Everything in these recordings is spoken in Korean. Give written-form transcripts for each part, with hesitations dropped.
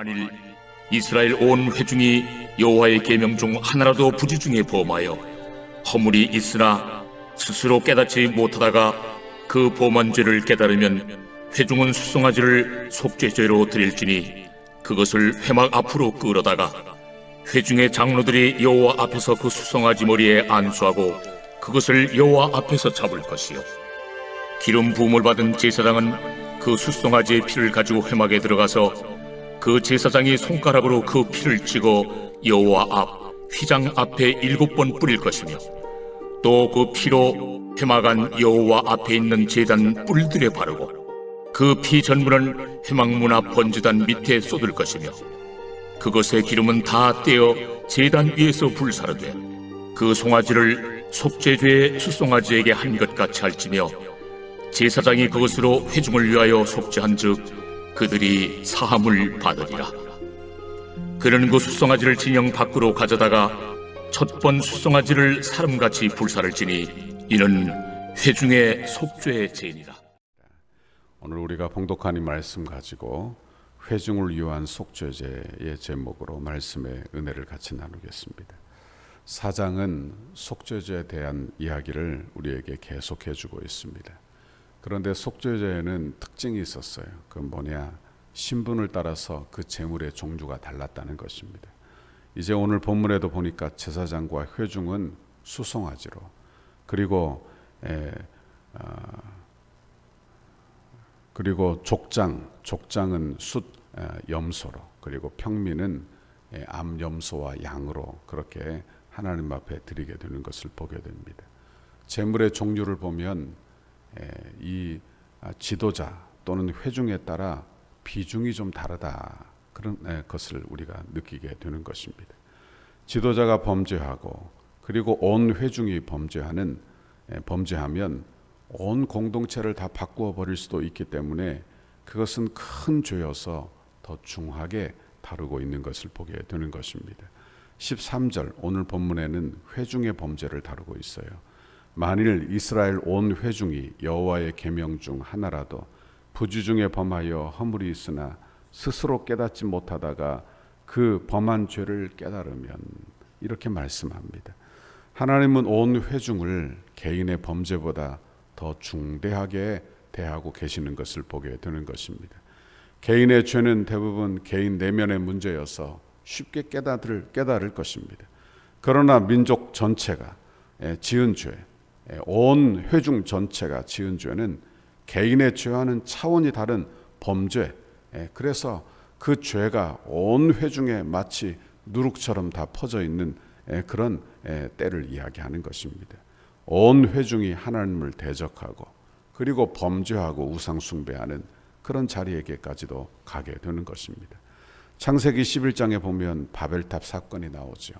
만일 이스라엘 온 회중이 여호와의 계명 중 하나라도 부지중에 범하여 허물이 있으나 스스로 깨닫지 못하다가 그 범한 죄를 깨달으면 회중은 수송아지를 속죄죄로 드릴지니 그것을 회막 앞으로 끌어다가 회중의 장로들이 여호와 앞에서 그 수송아지 머리에 안수하고 그것을 여호와 앞에서 잡을 것이요 기름 부음을 받은 제사장은 그 수송아지의 피를 가지고 회막에 들어가서 그 제사장이 손가락으로 그 피를 찍어 여호와 앞 휘장 앞에 7번 뿌릴 것이며 또 그 피로 회막 안 여호와 앞에 있는 제단 뿔들에 바르고 그 피 전부는 회막 문 앞 번제단 밑에 쏟을 것이며 그것의 기름은 다 떼어 제단 위에서 불사르되 그 송아지를 속죄죄의 수송아지에게 한 것 같이 할지며 제사장이 그것으로 회중을 위하여 속죄한즉 그들이 사함을 받으리라. 그는 그 수송아지를 진영 밖으로 가져다가 첫 번 수송아지를 사람같이 불사를 지니 이는 회중의 속죄의 죄니라. 오늘 우리가 봉독한 이 말씀 가지고 회중을 위한 속죄제의 제목으로 말씀의 은혜를 같이 나누겠습니다. 4장은 속죄제에 대한 이야기를 우리에게 계속해주고 있습니다. 그런데 속죄제에는 특징이 있었어요. 그 뭐냐? 신분을 따라서 그 제물의 종류가 달랐다는 것입니다. 이제 오늘 본문에도 보니까 제사장과 회중은 수송아지로, 그리고 족장은 숫 염소로, 그리고 평민은 암 염소와 양으로 그렇게 하나님 앞에 드리게 되는 것을 보게 됩니다. 제물의 종류를 보면 이 지도자 또는 회중에 따라 비중이 좀 다르다, 그런 것을 우리가 느끼게 되는 것입니다. 지도자가 범죄하고 그리고 온 회중이 범죄하면 온 공동체를 다 바꾸어 버릴 수도 있기 때문에 그것은 큰 죄여서 더 중하게 다루고 있는 것을 보게 되는 것입니다. 13절 오늘 본문에는 회중의 범죄를 다루고 있어요. 만일 이스라엘 온 회중이 여호와의 계명 중 하나라도 부지중에 범하여 허물이 있으나 스스로 깨닫지 못하다가 그 범한 죄를 깨달으면, 이렇게 말씀합니다. 하나님은 온 회중을 개인의 범죄보다 더 중대하게 대하고 계시는 것을 보게 되는 것입니다. 개인의 죄는 대부분 개인 내면의 문제여서 쉽게 깨달을 것입니다. 그러나 민족 전체가 지은 죄, 온 회중 전체가 지은 죄는 개인의 죄와는 차원이 다른 범죄, 그래서 그 죄가 온 회중에 마치 누룩처럼 다 퍼져 있는 그런 때를 이야기하는 것입니다. 온 회중이 하나님을 대적하고 그리고 범죄하고 우상 숭배하는 그런 자리에게까지도 가게 되는 것입니다. 창세기 11장에 보면 바벨탑 사건이 나오죠.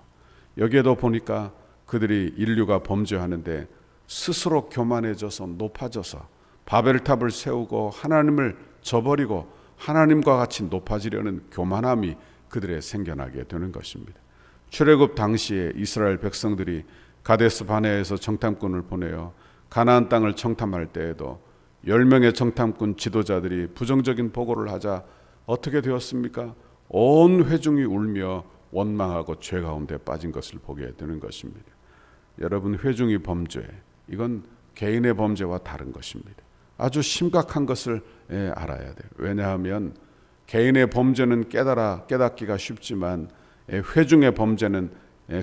여기에도 보니까 그들이 인류가 범죄하는데 스스로 교만해져서 높아져서 바벨탑을 세우고 하나님을 저버리고 하나님과 같이 높아지려는 교만함이 그들의 생겨나게 되는 것입니다. 출애굽 당시에 이스라엘 백성들이 가데스 바네아에서 정탐꾼을 보내어 가나안 땅을 정탐할 때에도 10명의 정탐꾼 지도자들이 부정적인 보고를 하자 어떻게 되었습니까? 온 회중이 울며 원망하고 죄 가운데 빠진 것을 보게 되는 것입니다. 여러분, 회중이 범죄, 이건 개인의 범죄와 다른 것입니다. 아주 심각한 것을 알아야 돼요. 왜냐하면 개인의 범죄는 깨닫기가 쉽지만 회중의 범죄는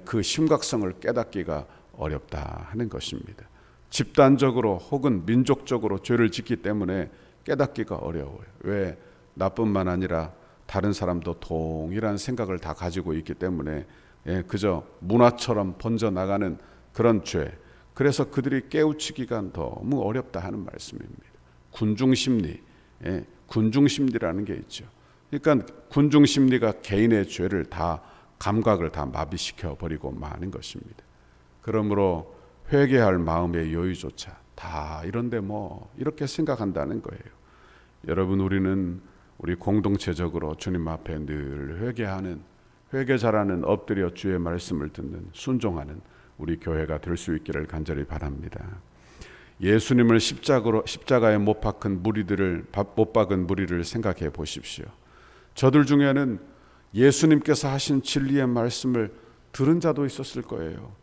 그 심각성을 깨닫기가 어렵다 하는 것입니다. 집단적으로 혹은 민족적으로 죄를 짓기 때문에 깨닫기가 어려워요. 왜? 나뿐만 아니라 다른 사람도 동일한 생각을 다 가지고 있기 때문에 그저 문화처럼 번져나가는 그런 죄, 그래서 그들이 깨우치기가 너무 어렵다 하는 말씀입니다. 군중심리, 군중심리라는 게 있죠. 그러니까 군중심리가 개인의 죄를 다, 감각을 다 마비시켜 버리고 마는 것입니다. 그러므로 회개할 마음의 여유조차 다 이런데 뭐 이렇게 생각한다는 거예요. 여러분, 우리 공동체적으로 주님 앞에 늘 회개 잘하는, 엎드려 주의 말씀을 듣는, 순종하는 우리 교회가 될 수 있기를 간절히 바랍니다. 예수님을 십자가에 못 박은 무리를 생각해 보십시오. 저들 중에는 예수님께서 하신 진리의 말씀을 들은 자도 있었을 거예요.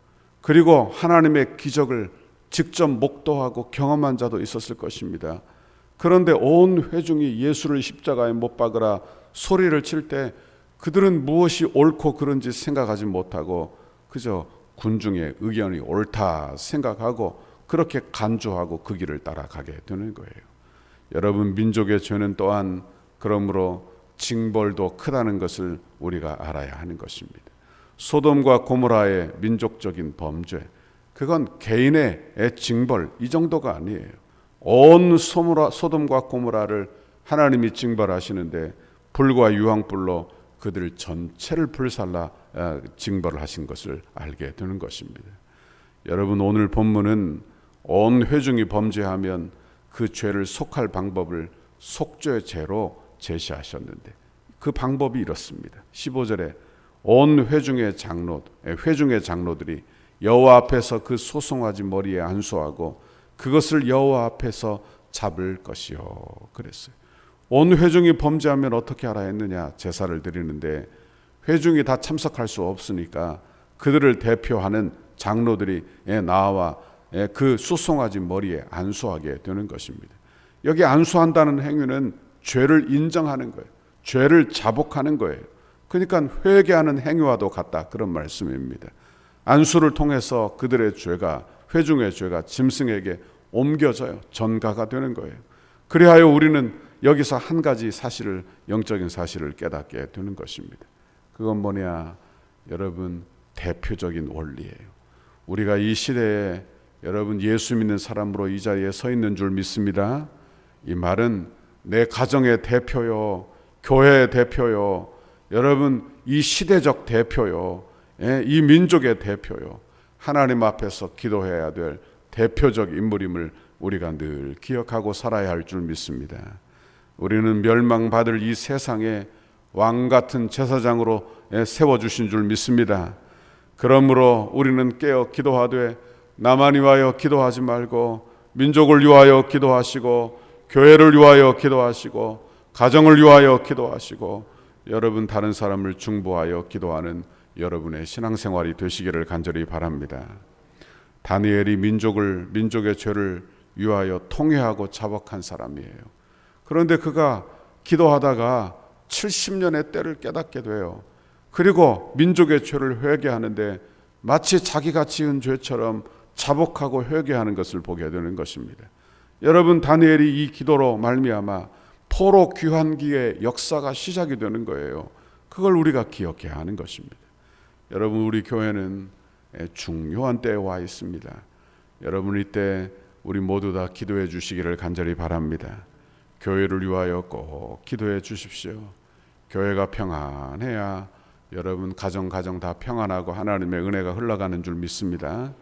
그리고 하나님의 기적을 직접 목도하고 경험한 자도 있었을 것입니다. 그런데 온 회중이 예수를 십자가에 못 박으라 소리를 칠 때 그들은 무엇이 옳고 그른지 생각하지 못하고 그저 군중의 의견이 옳다 생각하고 그렇게 간주하고 그 길을 따라가게 되는 거예요. 여러분, 민족의 죄는 또한 그러므로 징벌도 크다는 것을 우리가 알아야 하는 것입니다. 소돔과 고모라의 민족적인 범죄, 그건 개인의 징벌 이 정도가 아니에요. 온 소돔과 고모라를 하나님이 징벌하시는데 불과 유황불로 그들 전체를 불살라 징벌을 하신 것을 알게 되는 것입니다. 여러분, 오늘 본문은 온 회중이 범죄하면 그 죄를 속할 방법을 속죄죄로 제시하셨는데 그 방법이 이렇습니다. 15절에 온 회중의 장로들이 여호와 앞에서 그 소송아지 머리에 안수하고 그것을 여호와 앞에서 잡을 것이요 그랬어요. 온 회중이 범죄하면 어떻게 하라 했느냐? 제사를 드리는데 회중이 다 참석할 수 없으니까 그들을 대표하는 장로들이 나와 그 소송아지 머리에 안수하게 되는 것입니다. 여기 안수한다는 행위는 죄를 인정하는 거예요. 죄를 자복하는 거예요. 그러니까 회개하는 행위와도 같다, 그런 말씀입니다. 안수를 통해서 그들의 죄가, 회중의 죄가 짐승에게 옮겨져요. 전가가 되는 거예요. 그리하여 우리는 여기서 한 가지 사실을, 영적인 사실을 깨닫게 되는 것입니다. 그건 뭐냐? 여러분, 대표적인 원리예요. 우리가 이 시대에 여러분 예수 믿는 사람으로 이 자리에 서 있는 줄 믿습니다. 이 말은 내 가정의 대표요, 교회의 대표요, 여러분 이 시대적 대표요, 이 민족의 대표요, 하나님 앞에서 기도해야 될 대표적 인물임을 우리가 늘 기억하고 살아야 할 줄 믿습니다. 우리는 멸망받을 이 세상에 왕 같은 제사장으로 세워주신 줄 믿습니다. 그러므로 우리는 깨어 기도하되 나만 위하여 기도하지 말고 민족을 위하여 기도하시고 교회를 위하여 기도하시고 가정을 위하여 기도하시고 여러분 다른 사람을 중보하여 기도하는 여러분의 신앙생활이 되시기를 간절히 바랍니다. 다니엘이 민족의 죄를 위하여 통회하고 자복한 사람이에요. 그런데 그가 기도하다가 70년의 때를 깨닫게 돼요. 그리고 민족의 죄를 회개하는데 마치 자기가 지은 죄처럼 자복하고 회개하는 것을 보게 되는 것입니다. 여러분, 다니엘이 이 기도로 말미암아 포로 귀환기의 역사가 시작이 되는 거예요. 그걸 우리가 기억해야 하는 것입니다. 여러분, 우리 교회는 중요한 때에 와 있습니다. 여러분, 이때 우리 모두 다 기도해 주시기를 간절히 바랍니다. 교회를 위하여 꼭 기도해 주십시오. 교회가 평안해야 여러분 가정 다 평안하고 하나님의 은혜가 흘러가는 줄 믿습니다.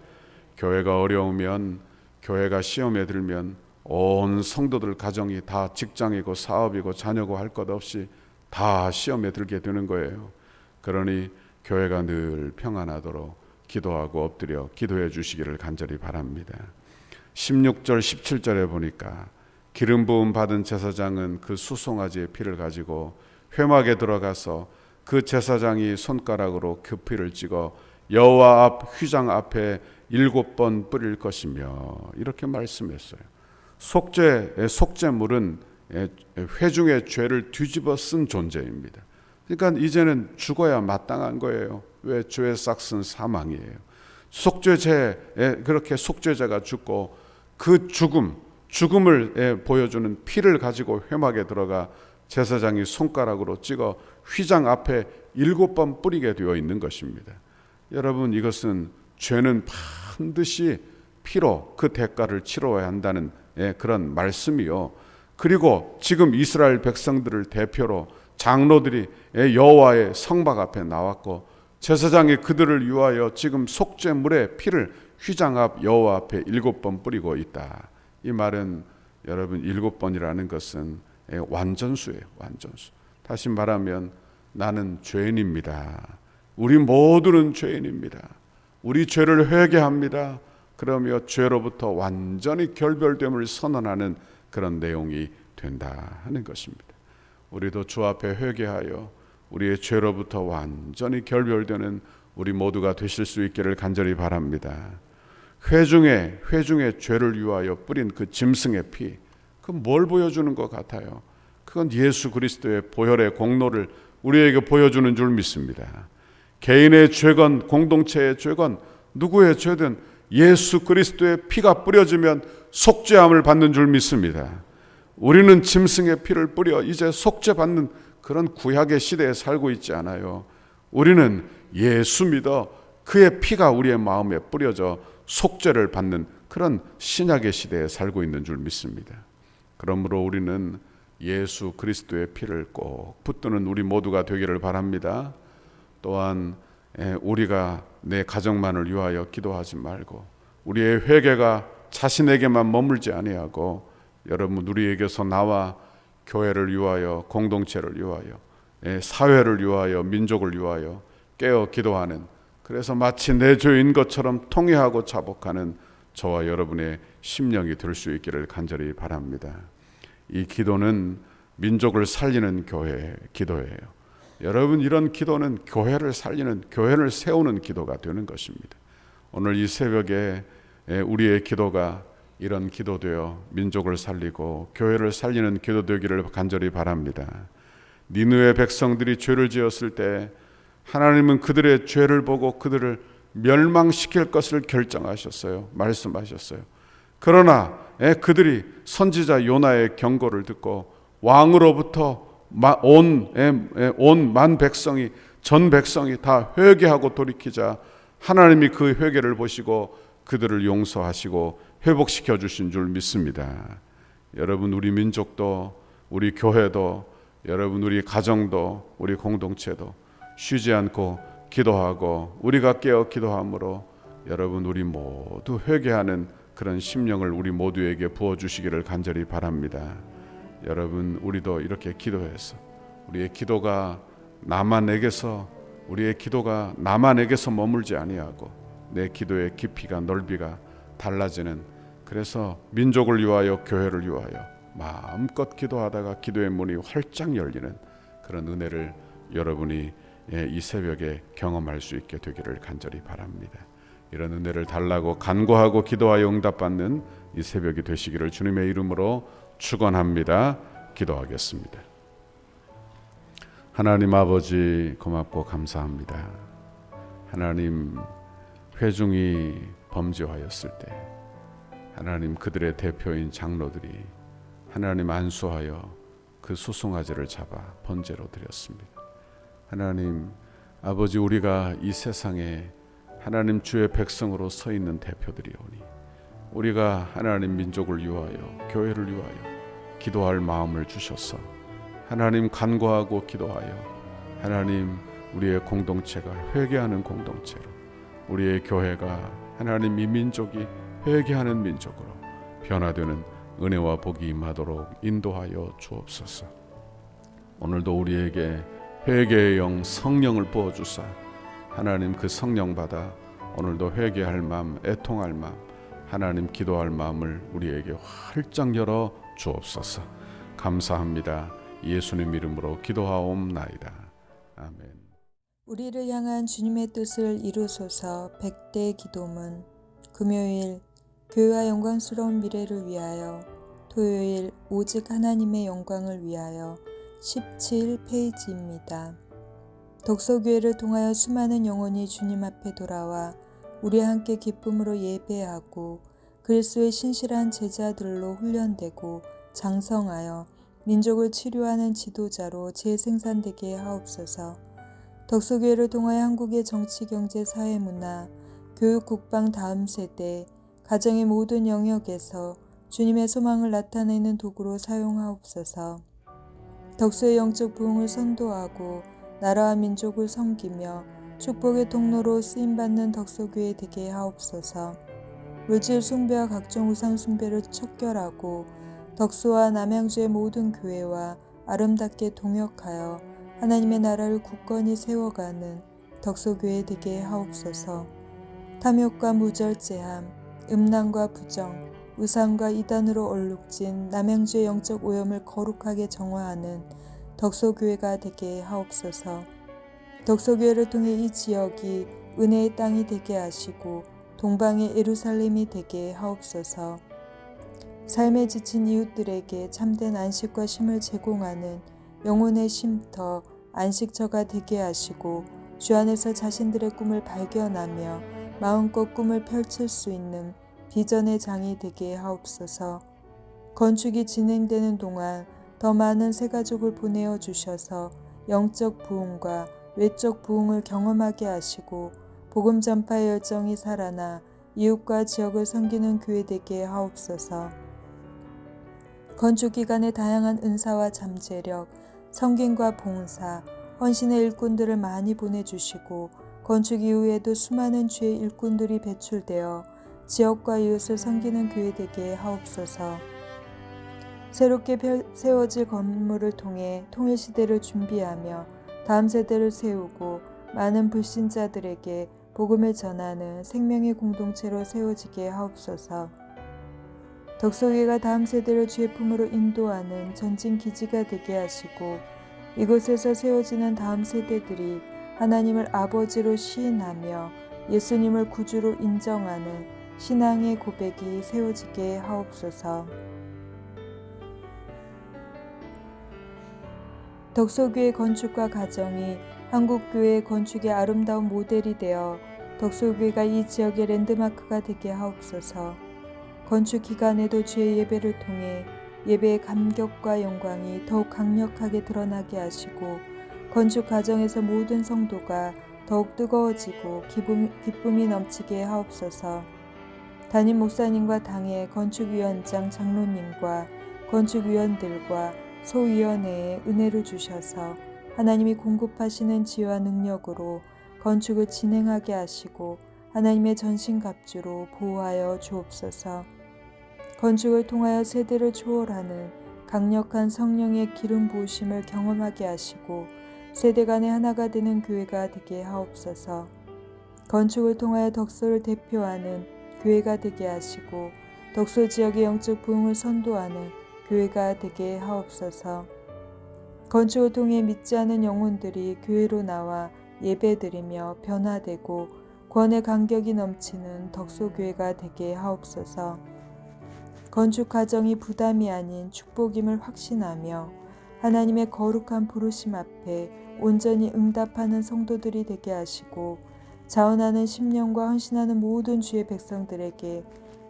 교회가 어려우면, 교회가 시험에 들면 온 성도들 가정이 다 직장이고 사업이고 자녀고 할 것 없이 다 시험에 들게 되는 거예요. 그러니 교회가 늘 평안하도록 기도하고 엎드려 기도해 주시기를 간절히 바랍니다. 16절 17절에 보니까 기름 부음 받은 제사장은 그 수송아지의 피를 가지고 회막에 들어가서 그 제사장이 손가락으로 그 피를 찍어 여호와 앞 휘장 앞에 7번 뿌릴 것이며 이렇게 말씀했어요. 속죄물은 회중의 죄를 뒤집어 쓴 존재입니다. 그러니까 이제는 죽어야 마땅한 거예요. 왜? 죄의 싹은 사망이에요. 그렇게 속죄자가 죽고 그 죽음을 보여주는 피를 가지고 회막에 들어가 제사장이 손가락으로 찍어 휘장 앞에 7번 뿌리게 되어 있는 것입니다. 여러분, 이것은 죄는 반드시 피로 그 대가를 치러야 한다는 그런 말씀이요. 그리고 지금 이스라엘 백성들을 대표로 장로들이 여호와의 성막 앞에 나왔고 제사장이 그들을 위하여 지금 속죄물의 피를 휘장 앞 여호와 앞에 7번 뿌리고 있다. 이 말은 여러분 7번이라는 것은 완전수예요. 완전수. 다시 말하면 나는 죄인입니다. 우리 모두는 죄인입니다. 우리 죄를 회개합니다. 그러며 죄로부터 완전히 결별됨을 선언하는 그런 내용이 된다 하는 것입니다. 우리도 주 앞에 회개하여 우리의 죄로부터 완전히 결별되는 우리 모두가 되실 수 있기를 간절히 바랍니다. 회중에 죄를 위하여 뿌린 그 짐승의 피, 그 뭘 보여주는 것 같아요? 그건 예수 그리스도의 보혈의 공로를 우리에게 보여주는 줄 믿습니다. 개인의 죄건 공동체의 죄건 누구의 죄든 예수 그리스도의 피가 뿌려지면 속죄함을 받는 줄 믿습니다. 우리는 짐승의 피를 뿌려 이제 속죄받는 그런 구약의 시대에 살고 있지 않아요. 우리는 예수 믿어 그의 피가 우리의 마음에 뿌려져 속죄를 받는 그런 신약의 시대에 살고 있는 줄 믿습니다. 그러므로 우리는 예수 그리스도의 피를 꼭 붙드는 우리 모두가 되기를 바랍니다. 또한 우리가 내 가정만을 위하여 기도하지 말고 우리의 회개가 자신에게만 머물지 아니하고 여러분 우리에게서 나와 교회를 위하여 공동체를 위하여 사회를 위하여 민족을 위하여 깨어 기도하는, 그래서 마치 내 죄인 것처럼 통회하고 자복하는 저와 여러분의 심령이 될 수 있기를 간절히 바랍니다. 이 기도는 민족을 살리는 교회의 기도예요. 여러분 이런 기도는 교회를 살리는, 교회를 세우는 기도가 되는 것입니다. 오늘 이 새벽에 우리의 기도가 이런 기도되어 민족을 살리고 교회를 살리는 기도 되기를 간절히 바랍니다. 니느웨 백성들이 죄를 지었을 때 하나님은 그들의 죄를 보고 그들을 멸망시킬 것을 결정하셨어요. 말씀하셨어요. 그러나 그들이 선지자 요나의 경고를 듣고 왕으로부터 온 만 백성이, 전 백성이 다 회개하고 돌이키자 하나님이 그 회개를 보시고 그들을 용서하시고 회복시켜 주신 줄 믿습니다. 여러분 우리 민족도, 우리 교회도, 여러분 우리 가정도, 우리 공동체도 쉬지 않고 기도하고 우리가 깨어 기도함으로 여러분 우리 모두 회개하는 그런 심령을 우리 모두에게 부어주시기를 간절히 바랍니다. 여러분 우리도 이렇게 기도해서 우리의 기도가 나만에게서 머물지 아니하고 내 기도의 깊이가 넓이가 달라지는, 그래서 민족을 위하여 교회를 위하여 마음껏 기도하다가 기도의 문이 활짝 열리는 그런 은혜를 여러분이 이 새벽에 경험할 수 있게 되기를 간절히 바랍니다. 이런 은혜를 달라고 간구하고 기도하여 응답받는 이 새벽이 되시기를 주님의 이름으로 축원합니다. 기도하겠습니다. 하나님 아버지 고맙고 감사합니다. 하나님 회중이 범죄하였을 때 하나님 그들의 대표인 장로들이 하나님 안수하여 그 소송아지를 잡아 번제로 드렸습니다. 하나님 아버지 우리가 이 세상에 하나님 주의 백성으로 서 있는 대표들이오니 우리가 하나님 민족을 위하여 교회를 위하여 기도할 마음을 주셔서 하나님 간구하고 기도하여 하나님 우리의 공동체가 회개하는 공동체로, 우리의 교회가 하나님 이 민족이 회개하는 민족으로 변화되는 은혜와 복이 임하도록 인도하여 주옵소서. 오늘도 우리에게 회개의 영 성령을 부어주사 하나님 그 성령 받아 오늘도 회개할 마음, 애통할 마음, 하나님 기도할 마음을 우리에게 활짝 열어 주옵소서. 감사합니다. 예수님 이름으로 기도하옵나이다. 아멘. 우리를 향한 주님의 뜻을 이루소서. 100대 기도문. 금요일 교회와 영광스러운 미래를 위하여, 토요일 오직 하나님의 영광을 위하여. 17페이지입니다. 덕소교회를 통하여 수많은 영혼이 주님 앞에 돌아와 우리와 함께 기쁨으로 예배하고 그리스도의 신실한 제자들로 훈련되고 장성하여 민족을 치료하는 지도자로 재생산되게 하옵소서. 덕소교회를 통하여 한국의 정치, 경제, 사회, 문화, 교육, 국방 다음 세대, 가정의 모든 영역에서 주님의 소망을 나타내는 도구로 사용하옵소서. 덕소의 영적 부흥을 선도하고 나라와 민족을 섬기며 축복의 통로로 쓰임받는 덕소교회 되게 하옵소서. 물질 숭배와 각종 우상 숭배를 척결하고 덕소와 남양주의 모든 교회와 아름답게 동역하여 하나님의 나라를 굳건히 세워가는 덕소교회 되게 하옵소서. 탐욕과 무절제함, 음란과 부정, 우상과 이단으로 얼룩진 남양주의 영적 오염을 거룩하게 정화하는 덕소교회가 되게 하옵소서. 덕소교회를 통해 이 지역이 은혜의 땅이 되게 하시고 동방의 예루살렘이 되게 하옵소서. 삶에 지친 이웃들에게 참된 안식과 쉼을 제공하는 영혼의 쉼터, 안식처가 되게 하시고 주 안에서 자신들의 꿈을 발견하며 마음껏 꿈을 펼칠 수 있는 비전의 장이 되게 하옵소서. 건축이 진행되는 동안 더 많은 새가족을 보내어 주셔서 영적 부흥과 외적 부흥을 경험하게 하시고 복음 전파의 열정이 살아나 이웃과 지역을 섬기는 교회 되게 하옵소서. 건축 기간에 다양한 은사와 잠재력, 성김과 봉사, 헌신의 일꾼들을 많이 보내주시고 건축 이후에도 수많은 주의 일꾼들이 배출되어 지역과 이웃을 섬기는 교회 되게 하옵소서. 새롭게 세워질 건물을 통해 통일시대를 준비하며 다음 세대를 세우고 많은 불신자들에게 복음을 전하는 생명의 공동체로 세워지게 하옵소서. 덕소교회가 다음 세대를 주의 품으로 인도하는 전진 기지가 되게 하시고 이곳에서 세워지는 다음 세대들이 하나님을 아버지로 시인하며 예수님을 구주로 인정하는 신앙의 고백이 세워지게 하옵소서. 덕소교회 건축과 가정이 한국교회 건축의 아름다운 모델이 되어 덕소교회가 이 지역의 랜드마크가 되게 하옵소서. 건축 기간에도 주의 예배를 통해 예배의 감격과 영광이 더욱 강력하게 드러나게 하시고 건축 과정에서 모든 성도가 더욱 뜨거워지고 기쁨이 넘치게 하옵소서. 담임 목사님과 당의 건축위원장 장로님과 건축위원들과 소위원회에 은혜를 주셔서 하나님이 공급하시는 지혜와 능력으로 건축을 진행하게 하시고 하나님의 전신갑주로 보호하여 주옵소서. 건축을 통하여 세대를 초월하는 강력한 성령의 기름 부으심을 경험하게 하시고 세대 간의 하나가 되는 교회가 되게 하옵소서. 건축을 통하여 덕소를 대표하는 교회가 되게 하시고 덕소 지역의 영적 부흥을 선도하는 교회가 되게 하옵소서. 건축을 통해 믿지 않은 영혼들이 교회로 나와 예배드리며 변화되고 구원의 감격이 넘치는 덕소교회가 되게 하옵소서. 건축 과정이 부담이 아닌 축복임을 확신하며 하나님의 거룩한 부르심 앞에 온전히 응답하는 성도들이 되게 하시고 자원하는 심령과 헌신하는 모든 주의 백성들에게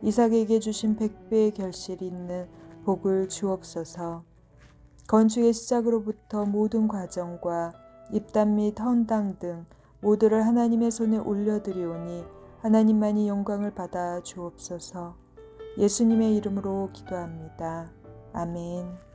이삭에게 주신 100배의 결실이 있는 복을 주옵소서. 건축의 시작으로부터 모든 과정과 입담 및 헌당 등 모두를 하나님의 손에 올려드리오니 하나님만이 영광을 받아 주옵소서. 예수님의 이름으로 기도합니다. 아멘.